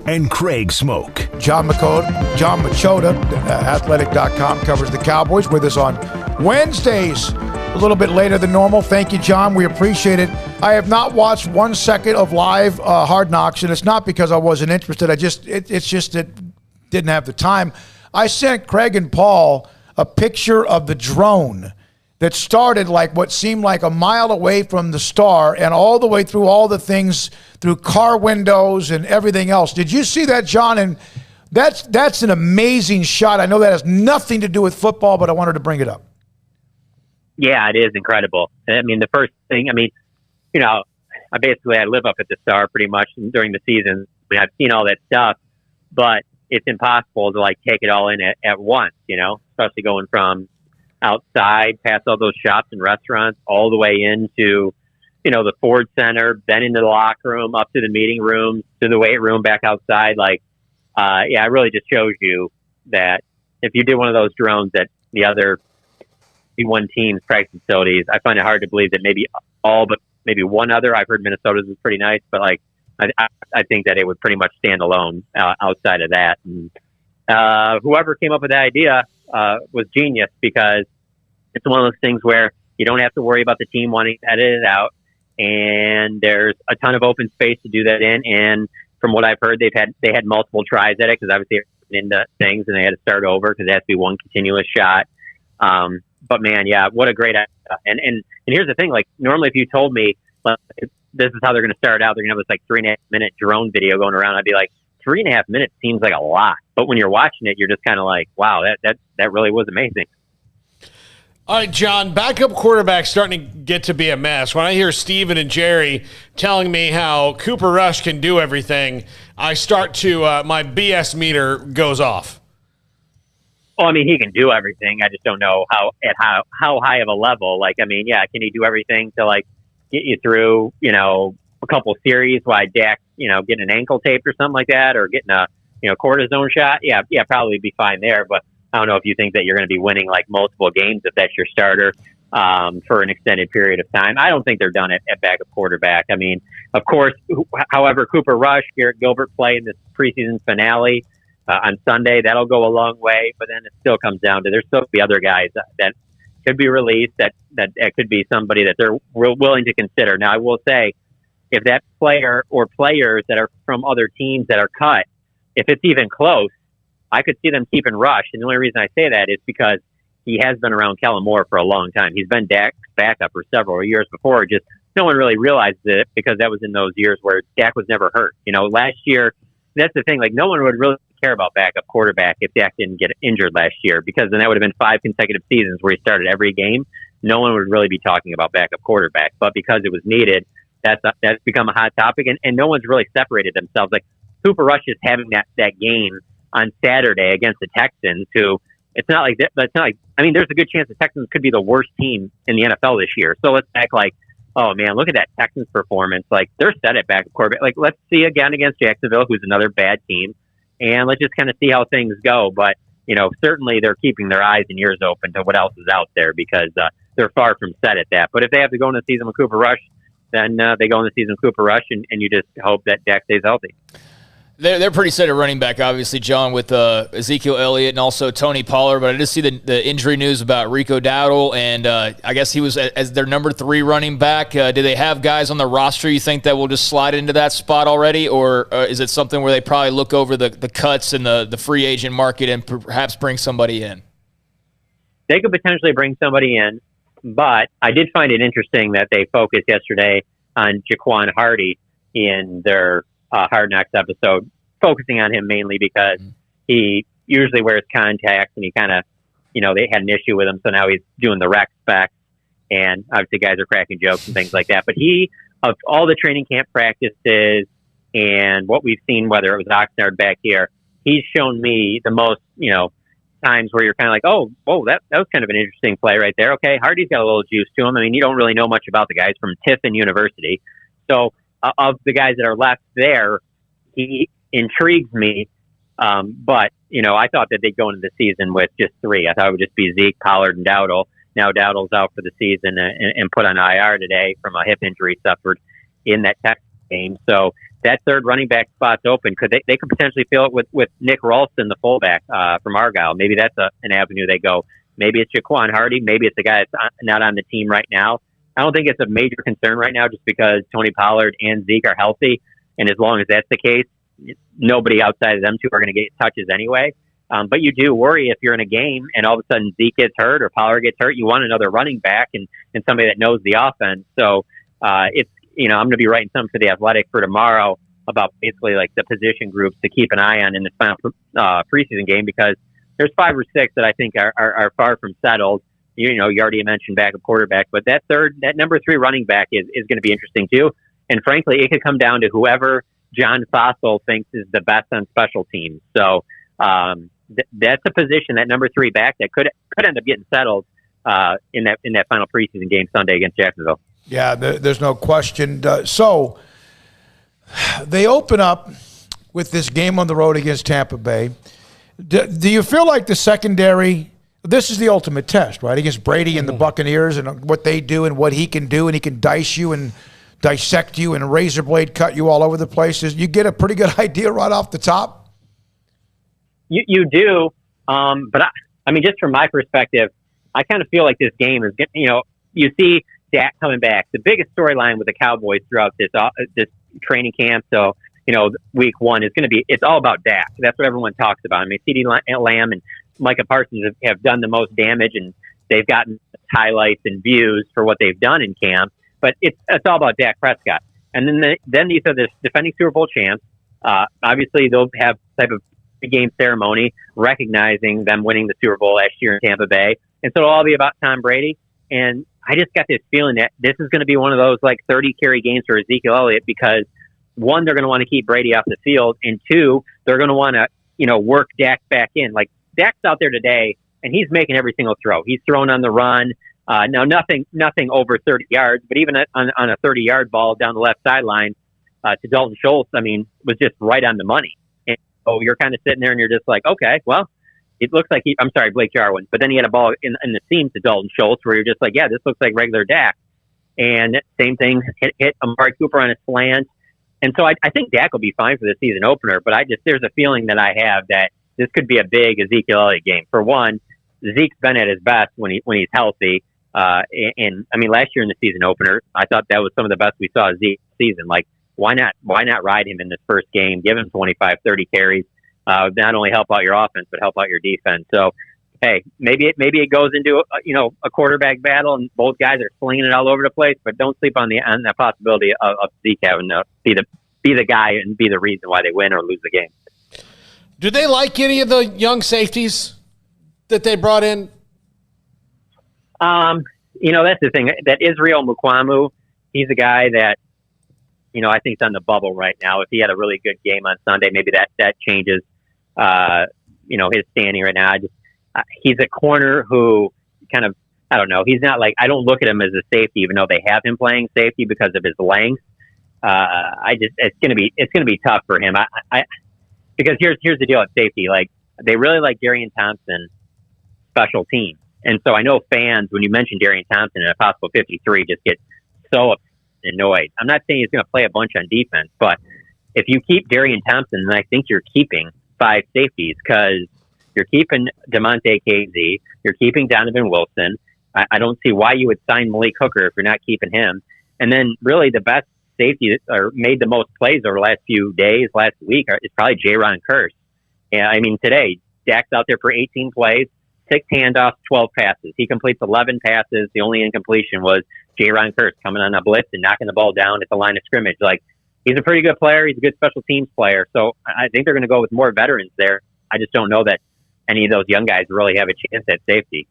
and Craig Smoak. John Machota, athletic.com, covers the Cowboys, with us on Wednesdays, a little bit later than normal. Thank you, John. We appreciate it. I have not watched 1 second of live Hard Knocks, and it's not because I wasn't interested. It's just that didn't have the time. I sent Craig and Paul a picture of the drone that started like what seemed like a mile away from the star and all the way through all the things, through car windows and everything else. Did you see that, John? And that's an amazing shot. I know that has nothing to do with football, but I wanted to bring it up. Yeah, it is incredible. I mean, the first thing, I live up at the Star pretty much during the season. I mean, I've seen all that stuff, but it's impossible to like take it all in at once, especially going from outside, past all those shops and restaurants, all the way into, the Ford Center, then into the locker room, up to the meeting room, to the weight room, back outside. It really just shows you that if you did one of those drones at the other one team's practice facilities, I find it hard to believe that maybe all but maybe one other. I've heard Minnesota's is pretty nice, but I think that it would pretty much stand alone outside of that. And whoever came up with that idea was genius, because it's one of those things where you don't have to worry about the team wanting to edit it out, and there's a ton of open space to do that in. And from what I've heard, they had multiple tries at it, because obviously they're into things and they had to start over because it has to be one continuous shot. But man, yeah, what a great idea. And here's the thing, like normally if you told me this is how they're going to start out, they're going to have this 3.5 minute drone video going around, I'd be like, 3.5 minutes seems like a lot. But when you're watching it, you're just kind of like, wow, that really was amazing. All right, John, backup quarterback starting to get to be a mess. When I hear Steven and Jerry telling me how Cooper Rush can do everything, I start to, my BS meter goes off. Well, I mean, he can do everything. I just don't know how high of a level. Can he do everything to get you through, a couple series while Dak, getting an ankle taped or something like that, or getting a, cortisone shot? Yeah, probably be fine there. But I don't know if you think that you're going to be winning multiple games if that's your starter for an extended period of time. I don't think they're done at backup quarterback. I mean, of course, however, Cooper Rush, Garrett Gilbert play in this preseason finale on Sunday, that'll go a long way. But then it still comes down to there's still be other guys that could be released, that could be somebody that they're willing to consider. Now, I will say, if that player or players that are from other teams that are cut, if it's even close, I could see them keeping Rush. And the only reason I say that is because he has been around Kellen Moore for a long time. He's been Dak's backup for several years before. Just no one really realized it, because that was in those years where Dak was never hurt. Last year, that's the thing. No one would really care about backup quarterback if Dak didn't get injured last year, because then that would have been 5 consecutive seasons where he started every game. No one would really be talking about backup quarterback. But because it was needed, that's become a hot topic, and no one's really separated themselves. Cooper Rush is having that game on Saturday against the Texans, who it's not like that. It's not like, I mean, there's a good chance the Texans could be the worst team in the NFL this year. So let's act like, oh man, look at that Texans performance. They're set at backup quarterback. Let's see again against Jacksonville, who's another bad team, and let's just kind of see how things go. But certainly they're keeping their eyes and ears open to what else is out there, because they're far from set at that. But if they have to go into the season with Cooper Rush, then they go in the season with Cooper Rush, and you just hope that Dak stays healthy. They're pretty set at running back, obviously, John, with Ezekiel Elliott and also Tony Pollard. But I did see the injury news about Rico Dowdle, and I guess he was as their number 3 running back. Do they have guys on the roster you think that will just slide into that spot already, or is it something where they probably look over the cuts in the free agent market and perhaps bring somebody in? They could potentially bring somebody in, but I did find it interesting that they focused yesterday on Jaquan Hardy in their Hard Knocks episode, focusing on him mainly because he usually wears contacts, and he kind of, they had an issue with him, so now he's doing the rec specs, and obviously guys are cracking jokes and things like that. But of all the training camp practices and what we've seen, whether it was Oxnard back here, he's shown me the most, times where you're kind of like, oh, that was kind of an interesting play right there. Okay, Hardy's got a little juice to him. I mean, you don't really know much about the guys from Tiffin University, so of the guys that are left there, he intrigues me. But, I thought that they'd go into the season with just 3. I thought it would just be Zeke, Pollard, and Dowdle. Now Dowdle's out for the season and put on IR today from a hip injury suffered in that Texas game. So that third running back spot's open. They could potentially fill it with Nick Ralston, the fullback from Argyle. Maybe that's an avenue they go. Maybe it's Jaquan Hardy. Maybe it's a guy that's not on the team right now. I don't think it's a major concern right now just because Tony Pollard and Zeke are healthy. And as long as that's the case, nobody outside of them two are going to get touches anyway. But you do worry if you're in a game and all of a sudden Zeke gets hurt or Pollard gets hurt, you want another running back and somebody that knows the offense. So I'm going to be writing something for The Athletic for tomorrow about basically like the position groups to keep an eye on in this final preseason game, because there's 5 or 6 that I think are far from settled. You already mentioned backup quarterback, but that number 3 running back is going to be interesting too. And frankly, it could come down to whoever John Fossil thinks is the best on special teams. So that's a position, that number 3 back, that could end up getting settled in that final preseason game Sunday against Jacksonville. Yeah, there's no question. So they open up with this game on the road against Tampa Bay. Do you feel like the secondary, this is the ultimate test, right, against Brady and the Buccaneers and what they do and what he can do, and he can dice you and dissect you and razor blade cut you all over the place? You get a pretty good idea right off the top? You do, but I mean, just from my perspective, I kind of feel like this game is, you see Dak coming back. The biggest storyline with the Cowboys throughout this training camp, so week 1 is going to be, it's all about Dak. That's what everyone talks about. I mean, CeeDee Lamb and Micah Parsons have done the most damage, and they've gotten highlights and views for what they've done in camp. But it's all about Dak Prescott. And then these are the defending Super Bowl champs. Obviously, they'll have type of game ceremony recognizing them winning the Super Bowl last year in Tampa Bay. And so it'll all be about Tom Brady. And I just got this feeling that this is going to be one of those like 30 carry games for Ezekiel Elliott, because 1, they're going to want to keep Brady off the field, and 2, they're going to want to, work Dak back in. Like, Dak's out there today, and he's making every single throw. He's throwing on the run. Now, nothing over 30 yards, but even on a 30-yard ball down the left sideline to Dalton Schultz, I mean, was just right on the money. And so you're kind of sitting there, and you're just like, okay, well, it looks like Blake Jarwin, but then he had a ball in the seam to Dalton Schultz where you're just like, yeah, this looks like regular Dak. And same thing, hit Amari Cooper on a slant. And so I think Dak will be fine for the season opener, but there's a feeling that I have that this could be a big Ezekiel Elliott game. For one, Zeke's been at his best when he's healthy. And I mean, last year in the season opener, I thought that was some of the best we saw Zeke season. Like, why not ride him in this first game? Give him 25, 30 carries. Not only help out your offense, but help out your defense. So, hey, maybe it goes into a quarterback battle, and both guys are slinging it all over the place. But don't sleep on the possibility of Zeke having to be the guy and be the reason why they win or lose the game. Do they like any of the young safeties that they brought in? That's the thing. That Israel Mukwamu, he's a guy that I think is on the bubble right now. If he had a really good game on Sunday, maybe that changes his standing right now. He's a corner who kind of, I don't know. He's not like, I don't look at him as a safety, even though they have him playing safety because of his length. It's going to be tough for him. Because here's the deal at safety. Like, they really like Darian Thompson special teams. And so I know fans, when you mention Darian Thompson in a possible 53, just get so annoyed. I'm not saying he's going to play a bunch on defense, but if you keep Darian Thompson, then I think you're keeping 5 safeties, because you're keeping DeMonte Casey, you're keeping Donovan Wilson. I don't see why you would sign Malik Hooker if you're not keeping him. And then really the best safety or made the most plays over the last few days, last week, is probably Jaron Kearse. And I mean, today, Dak's out there for 18 plays, 6 handoffs, 12 passes. He completes 11 passes. The only incompletion was Jaron Kearse coming on a blitz and knocking the ball down at the line of scrimmage. Like, he's a pretty good player. He's a good special teams player. So I think they're going to go with more veterans there. I just don't know that any of those young guys really have a chance at safety.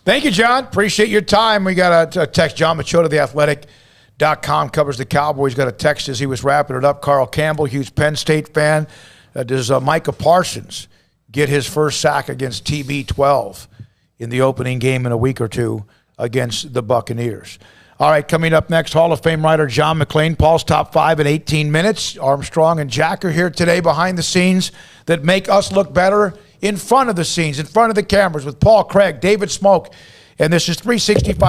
Thank you, John. Appreciate your time. We got a text. John Machota, theathletic.com, covers the Cowboys. Got a text as he was wrapping it up. Carl Campbell, huge Penn State fan. Does Micah Parsons get his first sack against TB12 in the opening game in a week or two against the Buccaneers? All right, coming up next, Hall of Fame writer John McClain, Paul's Top 5 in 18 minutes. Armstrong and Jack are here today behind the scenes that make us look better in front of the scenes, in front of the cameras with Paul, Craig, David Smoak, and this is 365.